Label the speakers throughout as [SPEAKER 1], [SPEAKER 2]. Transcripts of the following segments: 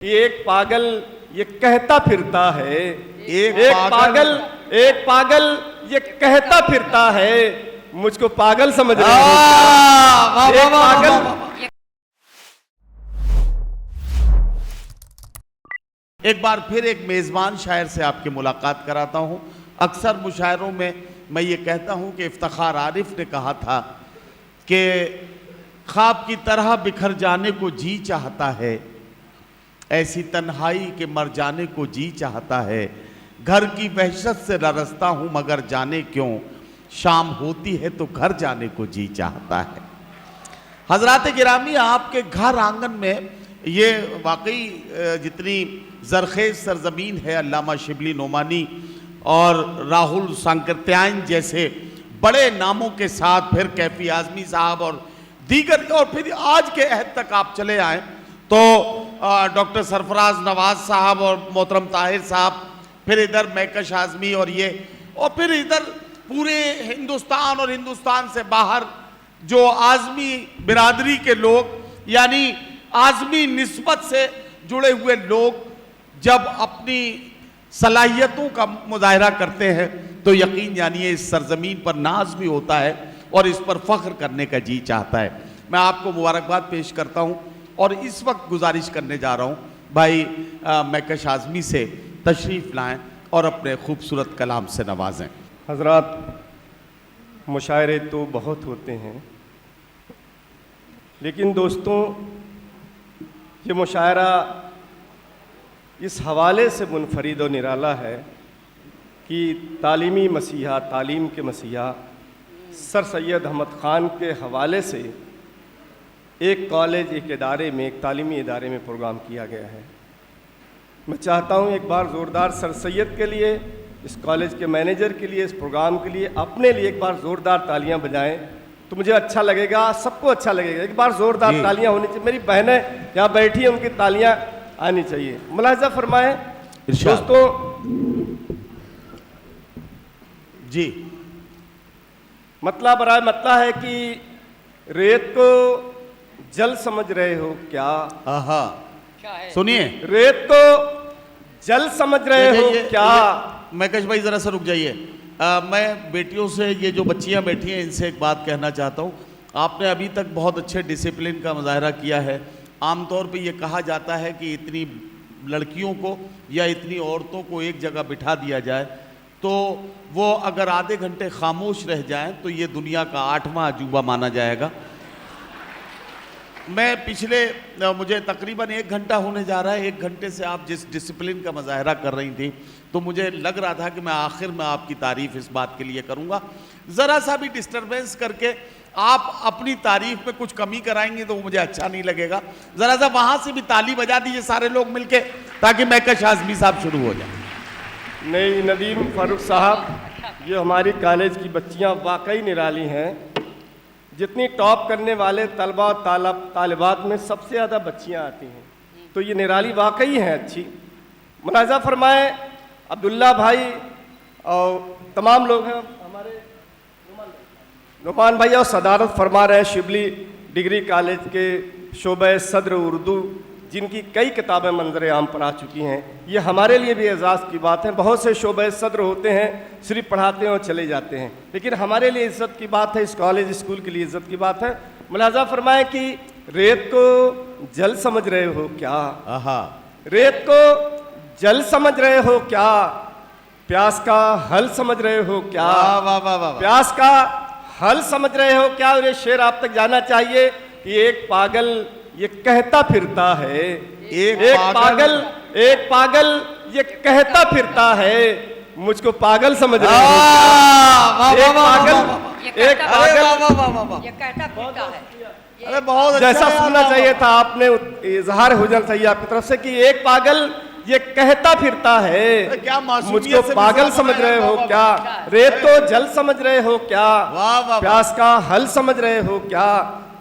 [SPEAKER 1] एक पागल ये कहता फिरता है, एक पागल ये कहता फिरता है, मुझको पागल समझ रहे हो? एक पागल।
[SPEAKER 2] एक बार फिर एक मेज़बान शायर से आपकी मुलाकात कराता हूं। अक्सर मुशायरों में मैं ये कहता हूं कि इफ्तिखार आरिफ ने कहा था कि ख्वाब की तरह बिखर जाने को जी चाहता है, ऐसी तन्हाई के मर जाने को जी चाहता है, घर की वहशत से ररसता हूं मगर जाने क्यों, शाम होती है तो घर जाने को जी चाहता है। हजरात गिरामी, आपके घर आंगन में ये वाकई जितनी ज़रख़ेज़ सरज़मीन है, अल्लामा शिबली नोमानी और राहुल सांकृत्यायन जैसे बड़े नामों के साथ, फिर कैफी आज़मी साहब और दीगर, और फिर आज के अहद तक आप चले आए तो डॉक्टर सरफराज नवाज साहब और मोहतरम ताहिर साहब, फिर इधर मैकश आज़मी और ये, और फिर इधर पूरे हिंदुस्तान और हिंदुस्तान से बाहर जो आज़मी बिरादरी के लोग, यानी आज़मी निस्बत से जुड़े हुए लोग जब अपनी सलाहियतों का मुजाहरा करते हैं तो यकीन जानिए इस सरजमीन पर नाज भी होता है और इस पर फ़ख्र करने का जी चाहता है। मैं आपको मुबारकबाद पेश करता हूँ और इस वक्त गुजारिश करने जा रहा हूँ भाई मैकश आज़मी से तशरीफ़ लाएँ और अपने खूबसूरत कलाम से नवाजें।
[SPEAKER 1] हजरात, मुशायरे तो बहुत होते हैं, लेकिन दोस्तों ये मुशायरा इस हवाले से मुनफरिद और निराला है कि तालीमी मसीहा, तालीम के मसीहा सर सैयद अहमद ख़ान के हवाले से एक कॉलेज, एक इदारे में, एक तालीमी इदारे में प्रोग्राम किया गया है। मैं चाहता हूँ एक बार ज़ोरदार सर सैयद के लिए, इस कॉलेज के मैनेजर के लिए, इस प्रोग्राम के लिए, अपने लिए एक बार ज़ोरदार तालियां बजाएं तो मुझे अच्छा लगेगा, सबको अच्छा लगेगा। एक बार ज़ोरदार तालियां होनी चाहिए। मेरी बहनें यहाँ बैठी हैं, उनकी तालियां आनी चाहिए। मुलाहिज़ा फरमाएं दोस्तों
[SPEAKER 2] जी।
[SPEAKER 1] मतला बराए मतला है कि रेत को जल समझ रहे हो क्या?
[SPEAKER 2] आहा, सुनिए,
[SPEAKER 1] रेत को जल समझ रहे हो क्या?
[SPEAKER 2] मैकश भाई ज़रा सा रुक जाइए। मैं बेटियों से, ये जो बच्चियां बैठी हैं, इनसे एक बात कहना चाहता हूँ। आपने अभी तक बहुत अच्छे डिसिप्लिन का मुजाहरा किया है। आमतौर पे ये कहा जाता है कि इतनी लड़कियों को या इतनी औरतों को एक जगह बिठा दिया जाए तो वो अगर आधे घंटे खामोश रह जाएं तो ये दुनिया का 8वां अजूबा माना जाएगा। मैं मुझे तकरीबन 1 घंटा होने जा रहा है। 1 घंटे से आप जिस डिसिप्लिन का मुजाहरा कर रही थी तो मुझे लग रहा था कि मैं आखिर में आपकी तारीफ़ इस बात के लिए करूँगा। ज़रा सा भी डिस्टर्बेंस करके आप अपनी तारीफ़ में कुछ कमी कराएंगे तो मुझे अच्छा नहीं लगेगा। ज़रा सा वहाँ से भी ताली बजा दीजिए सारे लोग मिलके, ताकि मैकश आज़मी साहब शुरू हो जाए।
[SPEAKER 1] नहीं, नदीम फारूक साहब, ये हमारी कॉलेज की बच्चियाँ वाकई निराली हैं। जितनी टॉप करने वाले तलबा और तालिबात में सबसे ज़्यादा बच्चियाँ आती हैं, तो ये निराली वाकई हैं अच्छी। मुलाहिज़ा फरमाएँ अब्दुल्ला भाई और तमाम लोग हैं हमारे, नुमान भाई और सदारत फरमा रहे हैं शिबली डिग्री कॉलेज के शोबे सदर उर्दू, जिनकी कई किताबें मंजर आम पर आ चुकी हैं। ये हमारे लिए भी एजाज़ की बात है। बहुत से शोबे सदर होते हैं, सिर्फ पढ़ाते हैं और चले जाते हैं, लेकिन हमारे लिए इज़्ज़त की बात है, इस कॉलेज स्कूल के लिए इज़्ज़त की बात है। मुलाहिज़ा फरमाएँ कि रेत को जल समझ रहे हो क्या?
[SPEAKER 2] आहा,
[SPEAKER 1] रेत को जल समझ रहे हो क्या? प्यास का हल समझ रहे हो क्या?
[SPEAKER 2] वाह वाह वाह,
[SPEAKER 1] प्यास का हल समझ रहे हो क्या? और ये शेर आप तक जाना चाहिए कि एक पागल ये कहता फिरता है, एक पागल ये कहता फिरता है, मुझको पागल समझ रहे हो क्या? एक पागल
[SPEAKER 3] ये कहता फिरता है।
[SPEAKER 2] अरे बहुत
[SPEAKER 1] जैसा सुनना चाहिए था आपने, इजहार हुजन चाहिए आपकी तरफ से कि एक पागल ये कहता फिरता है,
[SPEAKER 2] क्या
[SPEAKER 1] मुझको पागल समझ रहे हो क्या? रेत को जल समझ रहे हो क्या? प्यास का हल समझ रहे हो क्या?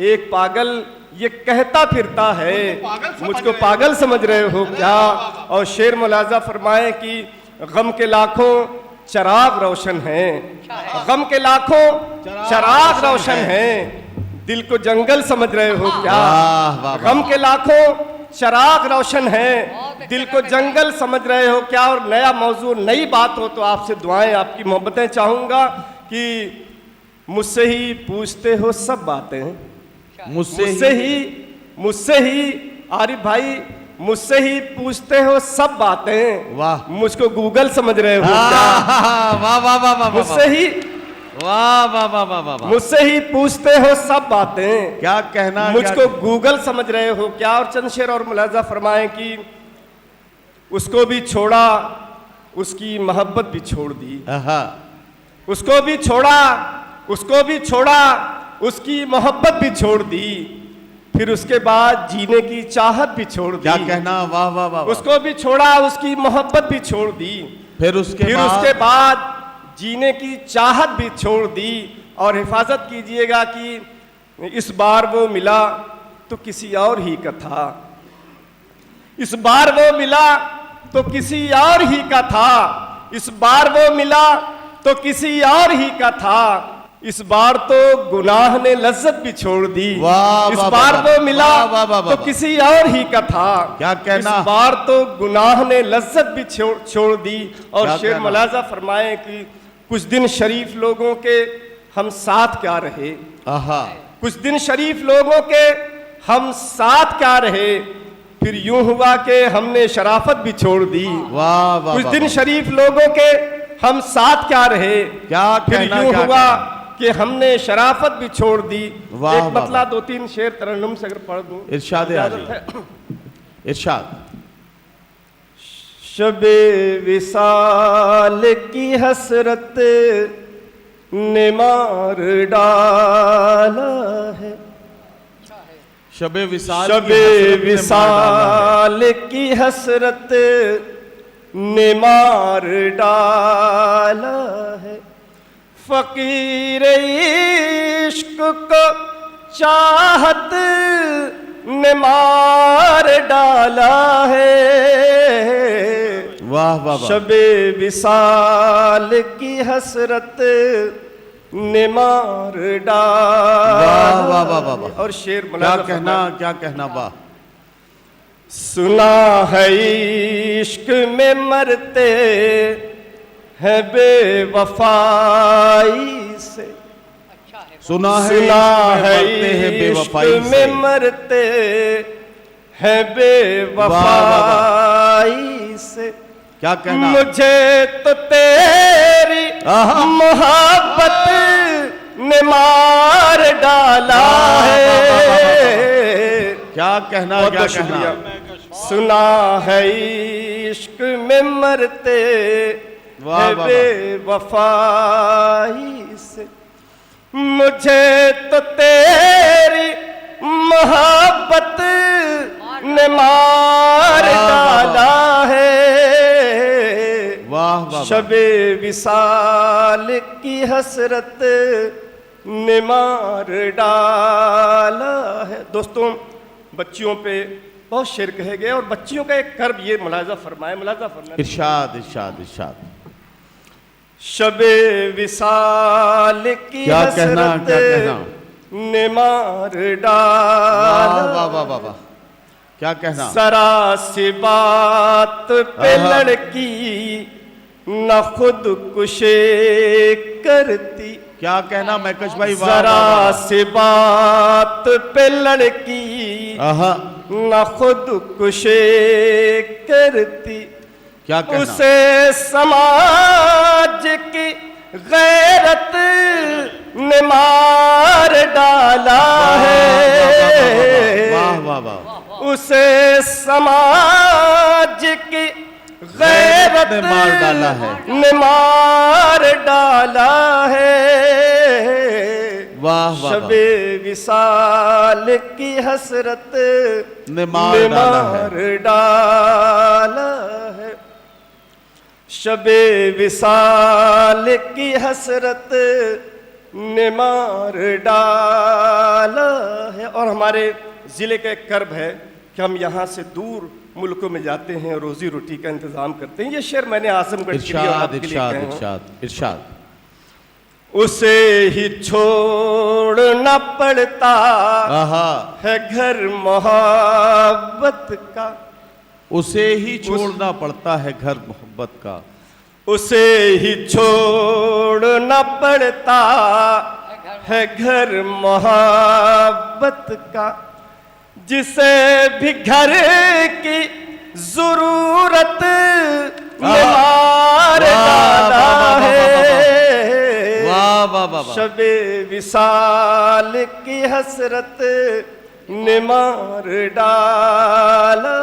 [SPEAKER 1] एक पागल ये कहता फिरता है, मुझको पागल समझ रहे हो क्या? और शेर मुलाजा फरमाए कि गम के लाखों चराग रोशन हैं, गम के लाखों चराग रोशन हैं, दिल को जंगल समझ रहे हो क्या? गम के लाखों चराग रोशन है, दिल को जंगल समझ रहे हो क्या, और नया मौजू नई बात हो तो आपसे दुआएं, आपकी मोहब्बतें चाहूँगा कि मुझसे ही पूछते हो सब बातें, मुझसे ही आरिफ भाई, मुझसे ही पूछते हो सब बातें,
[SPEAKER 2] वाह।
[SPEAKER 1] मुझको गूगल समझ रहे हो क्या,
[SPEAKER 2] वाह वाह वाह वाह
[SPEAKER 1] मुझसे ही
[SPEAKER 2] वाह वाह वाह वाह वाह वाह।
[SPEAKER 1] मुझसे ही पूछते हो सब बातें,
[SPEAKER 2] क्या कहना,
[SPEAKER 1] मुझको गूगल समझ रहे हो क्या। और चंद शेर और मुलाजा फरमाएं कि उसको भी छोड़ा, उसकी मोहब्बत भी छोड़ दी,
[SPEAKER 2] आहा,
[SPEAKER 1] उसको भी छोड़ा, उसको भी छोड़ा, उसकी मोहब्बत भी छोड़ दी, फिर उसके बाद जीने की चाहत भी छोड़ दी।
[SPEAKER 2] क्या कहना, वाह वाह वाह।
[SPEAKER 1] उसको भी छोड़ा, उसकी मोहब्बत भी छोड़ दी,
[SPEAKER 2] फिर
[SPEAKER 1] उसके बाद जीने की चाहत भी छोड़ दी। और हिफाजत कीजिएगा कि इस बार वो मिला तो किसी और ही का था, इस बार वो मिला तो किसी और ही का था, इस बार वो मिला तो किसी और ही का था, इस बार तो गुनाह ने लज्जत भी छोड़ दी।
[SPEAKER 2] वाह,
[SPEAKER 1] इस
[SPEAKER 2] वाह,
[SPEAKER 1] बार
[SPEAKER 2] वाह,
[SPEAKER 1] वो मिला
[SPEAKER 2] वाह, वाह, वाह,
[SPEAKER 1] तो
[SPEAKER 2] वाह।
[SPEAKER 1] किसी और ही का था,
[SPEAKER 2] क्या कहना।
[SPEAKER 1] इस बार तो गुनाह ने लज्जत भी छोड़ दी। और
[SPEAKER 2] क्या
[SPEAKER 1] शेर
[SPEAKER 2] कहना।
[SPEAKER 1] मुलाजा फरमाए कि कुछ दिन शरीफ लोगों के हम साथ क्या रहे,
[SPEAKER 2] आहा,
[SPEAKER 1] कुछ दिन शरीफ लोगों के हम साथ क्या रहे, फिर यूं हुआ कि हमने शराफत भी छोड़ दी।
[SPEAKER 2] वाह वाह।
[SPEAKER 1] कुछ
[SPEAKER 2] वाह,
[SPEAKER 1] दिन
[SPEAKER 2] वाह।
[SPEAKER 1] शरीफ लोगों के हम साथ क्या रहे,
[SPEAKER 2] क्या
[SPEAKER 1] फिर
[SPEAKER 2] कहना,
[SPEAKER 1] यूं
[SPEAKER 2] क्या
[SPEAKER 1] हुआ
[SPEAKER 2] कहना।
[SPEAKER 1] कि हमने शराफत भी छोड़ दी।
[SPEAKER 2] वाह,
[SPEAKER 1] एक
[SPEAKER 2] वाह,
[SPEAKER 1] मतला
[SPEAKER 2] वाह।
[SPEAKER 1] 2-3 शेर तरन्नुम से अगर पढ़ दूं,
[SPEAKER 2] इरशाद
[SPEAKER 1] इजाजत है।
[SPEAKER 2] इरशाद।
[SPEAKER 1] शबे विसाल की हसरत ने मार डाला है,
[SPEAKER 2] शबे विसाल,
[SPEAKER 1] शबे विसाल की हसरत ने मार डाला है, फकीर इश्क को चाहत ने मार डाला है।
[SPEAKER 2] वाह वाह वाह।
[SPEAKER 1] शबे विसाल की हसरत ने मार डाला।
[SPEAKER 2] वाह वाह वाह वाह वाह।
[SPEAKER 1] और शेर
[SPEAKER 2] क्या
[SPEAKER 1] मुलाजा
[SPEAKER 2] कहना,
[SPEAKER 1] फरमाए।
[SPEAKER 2] क्या कहना, वाह।
[SPEAKER 1] सुना है इश्क में मरते हैं बेवफाई से,
[SPEAKER 2] सुना है
[SPEAKER 1] इश्क में मरते हैं बेवफाई से।
[SPEAKER 2] क्या कहना।
[SPEAKER 1] मुझे तो तेरी
[SPEAKER 2] आहा।
[SPEAKER 1] मोहब्बत ने मार डाला है।
[SPEAKER 2] क्या कहना,
[SPEAKER 1] बहुत
[SPEAKER 2] क्या
[SPEAKER 1] बहुत
[SPEAKER 2] कहना।
[SPEAKER 1] शुक्रिया। सुना है इश्क में मरते
[SPEAKER 2] वाह,
[SPEAKER 1] हैं
[SPEAKER 2] वाह, वाह।
[SPEAKER 1] बेवफाई से, मुझे तो तेरी मोहब्बत ने मार
[SPEAKER 2] वाह, वाह,
[SPEAKER 1] डाला है।
[SPEAKER 2] वाह वाह।
[SPEAKER 1] शबे विसाल की हसरत ने मार डाला है। दोस्तों, बच्चियों पे बहुत शेर कहे गए और बच्चियों का एक कर्ब ये मुलाजा फरमाए, मुलाजा फरमाए।
[SPEAKER 2] इरशाद इरशाद इरशाद।
[SPEAKER 1] शबे विसाल की
[SPEAKER 2] क्या कहना,
[SPEAKER 1] हसरत
[SPEAKER 2] क्या कहना।
[SPEAKER 1] ने मार
[SPEAKER 2] वाह
[SPEAKER 1] डाला।
[SPEAKER 2] वाह वाह वाह वाह। क्या कहना।
[SPEAKER 1] जरा सी बात पे
[SPEAKER 2] आहा।
[SPEAKER 1] लड़की न खुद कुशे करती।
[SPEAKER 2] क्या कहना महकश भाई, वाह
[SPEAKER 1] जरा
[SPEAKER 2] वाह वाह।
[SPEAKER 1] सी बात पे लड़की
[SPEAKER 2] आहा,
[SPEAKER 1] न खुद कुशे करती।
[SPEAKER 2] क्या कहना।
[SPEAKER 1] उसे समाज की गैरत ने मार डाला है।
[SPEAKER 2] वाह वाह वाह।
[SPEAKER 1] उसे समाज की गैरत
[SPEAKER 2] ने मार डाला है।
[SPEAKER 1] ने मार डाला है।
[SPEAKER 2] वाह वाह।
[SPEAKER 1] शबे विसाल की हसरत
[SPEAKER 2] ने मार
[SPEAKER 1] डाला है। शबे विसाल की हसरत ने मार डाला है। और हमारे ज़िले का एक कर्ब है कि हम यहाँ से दूर मुल्कों में जाते हैं और रोजी रोटी का इंतज़ाम करते हैं। ये शेर मैंने आजमगढ़ के लिए और
[SPEAKER 2] इरशाद
[SPEAKER 1] आपके लिए
[SPEAKER 2] इरशाद
[SPEAKER 1] कहे हैं।
[SPEAKER 2] इरशाद इरशाद।
[SPEAKER 1] उसे ही छोड़ना पड़ता
[SPEAKER 2] आहा,
[SPEAKER 1] है घर मोहब्बत का।
[SPEAKER 2] उसे ही छोड़ना पड़ता है घर मोहब्बत का।
[SPEAKER 1] उसे ही छोड़ना पड़ता है घर मोहब्बत का। जिसे भी घर की जरूरत में मार डाला है,
[SPEAKER 2] वाह वाह वाह वाह।
[SPEAKER 1] शबे विसाल की हसरत ने मार डाला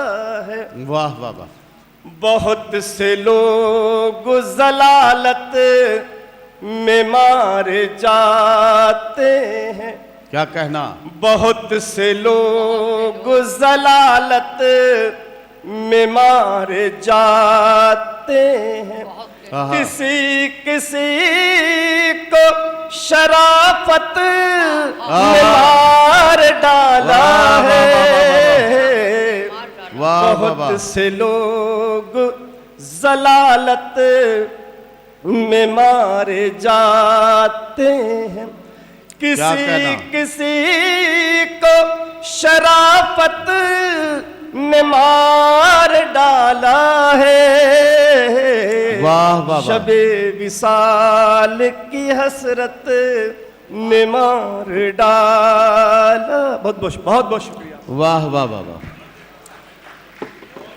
[SPEAKER 1] है।
[SPEAKER 2] वाह वाह वाह।
[SPEAKER 1] बहुत से लोग जलालत में मारे जाते हैं।
[SPEAKER 2] क्या कहना?
[SPEAKER 1] बहुत से लोग जलालत में मारे जाते हैं।
[SPEAKER 2] आहा।
[SPEAKER 1] किसी किसी को शराफत में मार डाला
[SPEAKER 2] वाह, वाह,
[SPEAKER 1] है।
[SPEAKER 2] वाह वाह वाह।
[SPEAKER 1] बहुत से लोग जलालत में मारे जाते हैं। किसी
[SPEAKER 2] कहना?
[SPEAKER 1] किसी को शराफत ने मार डाला है।
[SPEAKER 2] वाह वाह वाह।
[SPEAKER 1] शबे विसाल की हसरत ने मार डाला। बहुत बहुत शुक्रिया।
[SPEAKER 2] वाह वाह वाह वाह।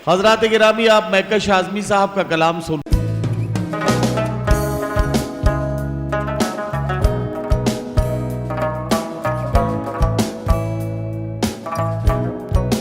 [SPEAKER 2] हजरात गिरामी, आप महकश आज़मी साहब का कलाम सुन